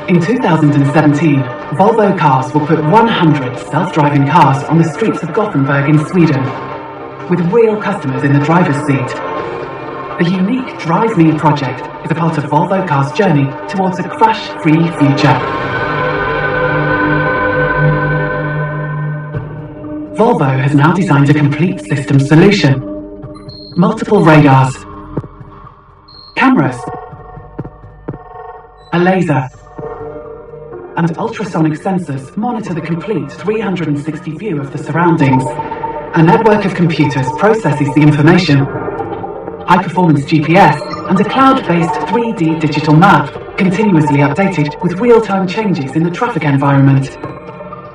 In 2017, Volvo Cars will put 100 self-driving cars on the streets of Gothenburg in Sweden, with real customers in the driver's seat. The unique Drive Me project is a part of Volvo Cars' journey towards a crash-free future. Volvo has now designed a complete system solution. Multiple radars, cameras, a laser, and ultrasonic sensors monitor the complete 360 view of the surroundings. A network of computers processes the information. High-performance GPS and a cloud-based 3D digital map, continuously updated with real-time changes in the traffic environment.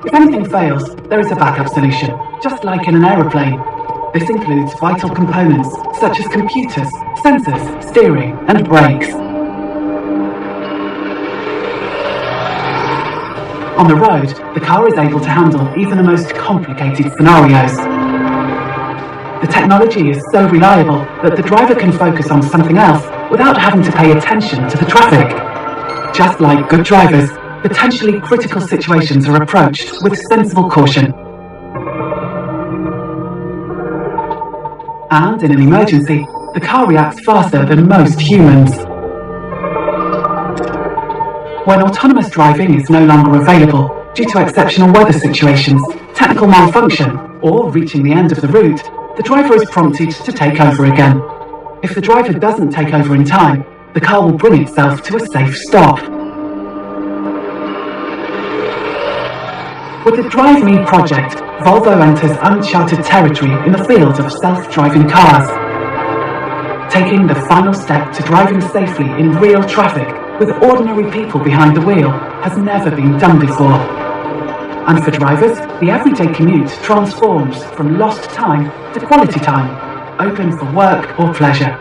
If anything fails, there is a backup solution, just like in an aeroplane. This includes vital components such as computers, sensors, steering, and brakes. On the road, the car is able to handle even the most complicated scenarios. The technology is so reliable that the driver can focus on something else without having to pay attention to the traffic. Just like good drivers, potentially critical situations are approached with sensible caution. And in an emergency, the car reacts faster than most humans. When autonomous driving is no longer available due to exceptional weather situations, technical malfunction, or reaching the end of the route, the driver is prompted to take over again. If the driver doesn't take over in time, the car will bring itself to a safe stop. With the Drive Me project, Volvo enters uncharted territory in the field of self-driving cars, taking the final step to driving safely in real traffic with ordinary people behind the wheel has never been done before. And for drivers, the everyday commute transforms from lost time to quality time, open for work or pleasure.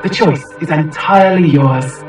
The choice is entirely yours.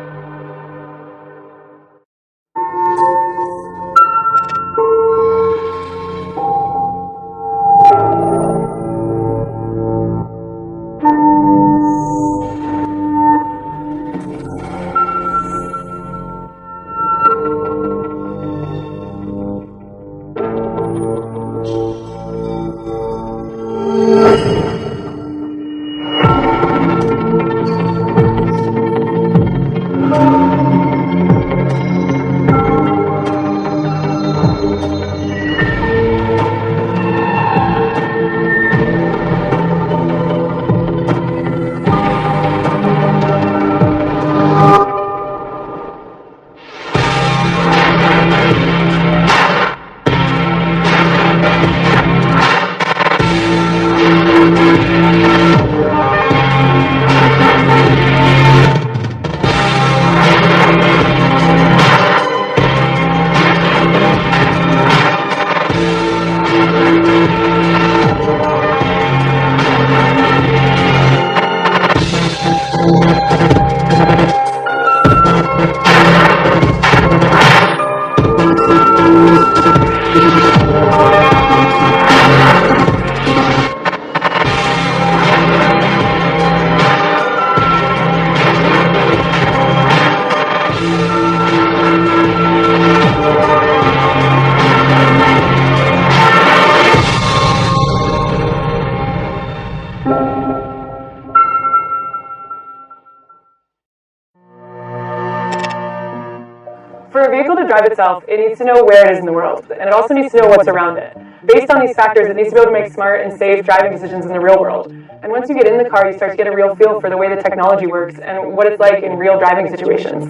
For a vehicle to drive itself, it needs to know where it is in the world, and it also needs to know what's around it. Based on these factors, it needs to be able to make smart and safe driving decisions in the real world. And once you get in the car, you start to get a real feel for the way the technology works and what it's like in real driving situations.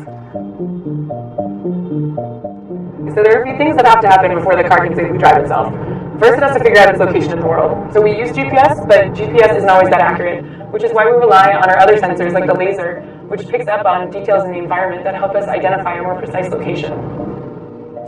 So there are a few things that have to happen before the car can safely drive itself. First, it has to figure out its location in the world. So we use GPS, but GPS isn't always that accurate, which is why we rely on our other sensors like the laser, which picks up on details in the environment that help us identify a more precise location.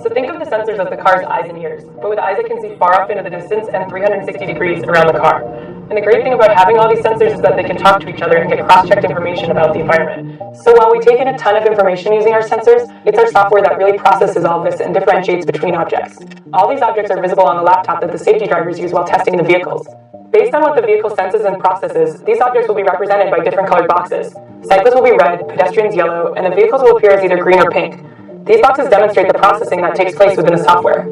So think of the sensors as the car's eyes and ears, but with eyes that can see far off into the distance and 360 degrees around the car. And the great thing about having all these sensors is that they can talk to each other and get cross-checked information about the environment. So while we take in a ton of information using our sensors, it's our software that really processes all this and differentiates between objects. All these objects are visible on the laptop that the safety drivers use while testing the vehicles. Based on what the vehicle senses and processes, these objects will be represented by different colored boxes. Cyclists will be red, pedestrians yellow, and the vehicles will appear as either green or pink. These boxes demonstrate the processing that takes place within the software.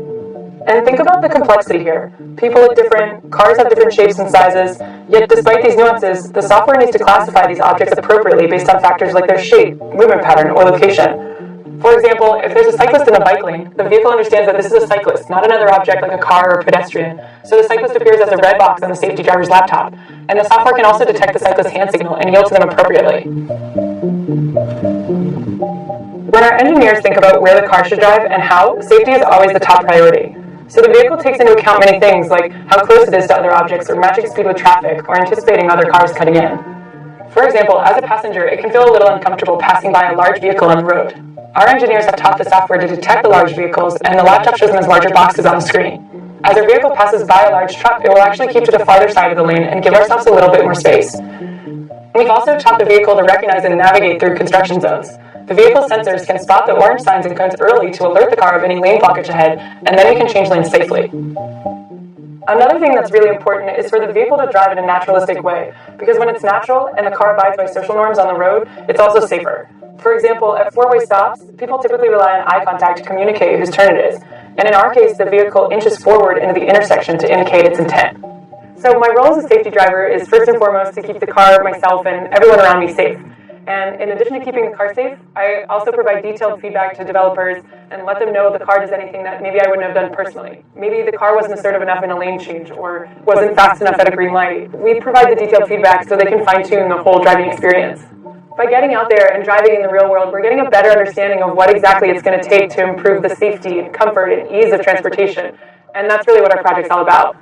And think about the complexity here. People look different, cars have different shapes and sizes, yet despite these nuances, the software needs to classify these objects appropriately based on factors like their shape, movement pattern, or location. For example, if there's a cyclist in a bike lane, the vehicle understands that this is a cyclist, not another object like a car or a pedestrian, so the cyclist appears as a red box on the safety driver's laptop, and the software can also detect the cyclist's hand signal and yield to them appropriately. When our engineers think about where the car should drive and how, safety is always the top priority. So the vehicle takes into account many things like how close it is to other objects or matching speed with traffic or anticipating other cars cutting in. For example, as a passenger, it can feel a little uncomfortable passing by a large vehicle on the road. Our engineers have taught the software to detect the large vehicles, and the laptop shows them as larger boxes on the screen. As our vehicle passes by a large truck, it will actually keep to the farther side of the lane and give ourselves a little bit more space. We've also taught the vehicle to recognize and navigate through construction zones. The vehicle sensors can spot the orange signs and cones early to alert the car of any lane blockage ahead, and then we can change lanes safely. Another thing that's really important is for the vehicle to drive in a naturalistic way, because when it's natural and the car abides by social norms on the road, it's also safer. For example, at four-way stops, people typically rely on eye contact to communicate whose turn it is, and in our case, the vehicle inches forward into the intersection to indicate its intent. So my role as a safety driver is first and foremost to keep the car, myself, and everyone around me safe. And in addition to keeping the car safe, I also provide detailed feedback to developers and let them know if the car does anything that maybe I wouldn't have done personally. Maybe the car wasn't assertive enough in a lane change or wasn't fast enough at a green light. We provide the detailed feedback so they can fine-tune the whole driving experience. By getting out there and driving in the real world, we're getting a better understanding of what exactly it's going to take to improve the safety and comfort and ease of transportation. And that's really what our project's all about.